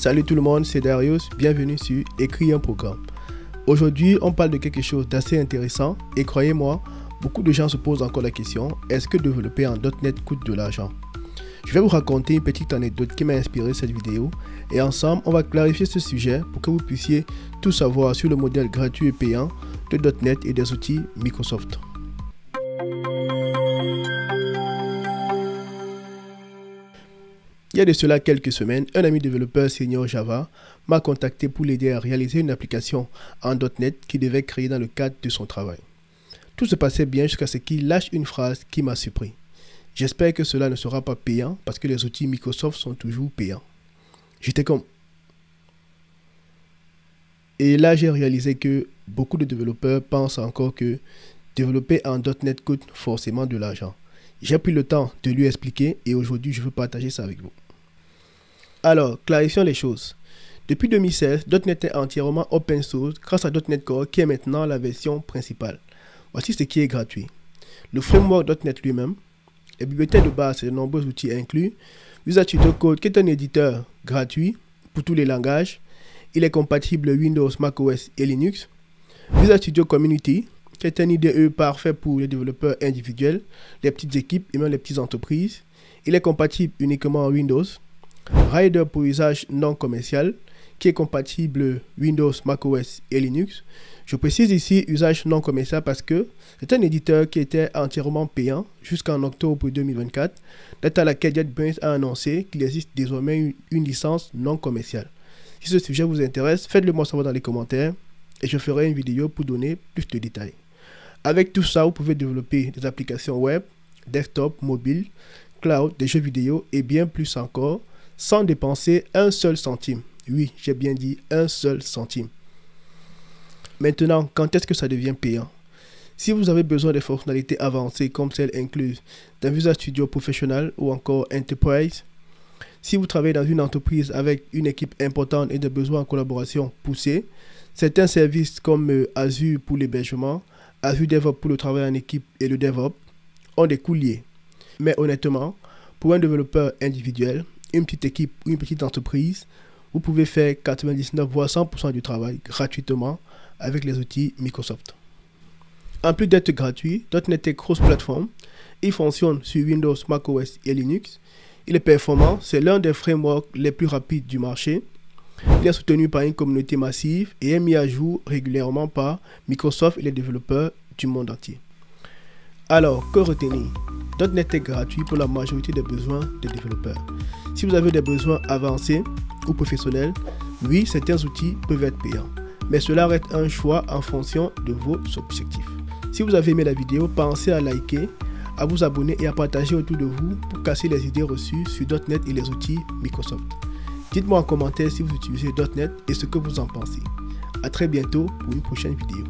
Salut tout le monde, c'est Darius, bienvenue sur Écrire un programme. Aujourd'hui, on parle de quelque chose d'assez intéressant et croyez-moi, beaucoup de gens se posent encore la question, est-ce que développer en .NET coûte de l'argent? Je vais vous raconter une petite anecdote qui m'a inspiré cette vidéo et ensemble, on va clarifier ce sujet pour que vous puissiez tout savoir sur le modèle gratuit et payant de .NET et des outils Microsoft. Il y a de cela quelques semaines, un ami développeur senior Java m'a contacté pour l'aider à réaliser une application en .NET qu'il devait créer dans le cadre de son travail. Tout se passait bien jusqu'à ce qu'il lâche une phrase qui m'a surpris. J'espère que cela ne sera pas payant parce que les outils Microsoft sont toujours payants. J'étais comme... Et là, j'ai réalisé que beaucoup de développeurs pensent encore que développer en .NET coûte forcément de l'argent. J'ai pris le temps de lui expliquer et aujourd'hui, je veux partager ça avec vous. Alors, clarifions les choses. Depuis 2016, .NET est entièrement open source grâce à .NET Core qui est maintenant la version principale. Voici ce qui est gratuit. Le framework .NET lui-même, les bibliothèques de base et de nombreux outils inclus, Visual Studio Code qui est un éditeur gratuit pour tous les langages. Il est compatible Windows, macOS et Linux. Visual Studio Community qui est un IDE parfait pour les développeurs individuels, les petites équipes et même les petites entreprises. Il est compatible uniquement en Windows. Rider pour usage non commercial qui est compatible Windows, macOS et Linux. Je précise ici usage non commercial parce que c'est un éditeur qui était entièrement payant jusqu'en octobre 2024, date à laquelle JetBrains a annoncé qu'il existe désormais une licence non commerciale. Si ce sujet vous intéresse, faites-le moi savoir dans les commentaires et je ferai une vidéo pour donner plus de détails. Avec tout ça, vous pouvez développer des applications web, desktop, mobile, cloud, des jeux vidéo et bien plus encore sans dépenser un seul centime. Oui, j'ai bien dit un seul centime. Maintenant, quand est-ce que ça devient payant? Si vous avez besoin de fonctionnalités avancées comme celles incluses dans Visual Studio Professional ou encore Enterprise, si vous travaillez dans une entreprise avec une équipe importante et des besoins en collaboration poussés, certains services comme Azure pour l'hébergement, Azure DevOps pour le travail en équipe et le DevOps ont des coûts liés. Mais honnêtement, pour un développeur individuel, une petite équipe ou une petite entreprise, vous pouvez faire 99 voire 100% du travail gratuitement avec les outils Microsoft. En plus d'être gratuit, .NET est cross-platform. Il fonctionne sur Windows, macOS et Linux. Il est performant, c'est l'un des frameworks les plus rapides du marché. Il est soutenu par une communauté massive et est mis à jour régulièrement par Microsoft et les développeurs du monde entier. Alors, que retenir? .NET est gratuit pour la majorité des besoins des développeurs. Si vous avez des besoins avancés ou professionnels, oui, certains outils peuvent être payants. Mais cela reste un choix en fonction de vos objectifs. Si vous avez aimé la vidéo, pensez à liker, à vous abonner et à partager autour de vous pour casser les idées reçues sur .NET et les outils Microsoft. Dites-moi en commentaire si vous utilisez .NET et ce que vous en pensez. A très bientôt pour une prochaine vidéo.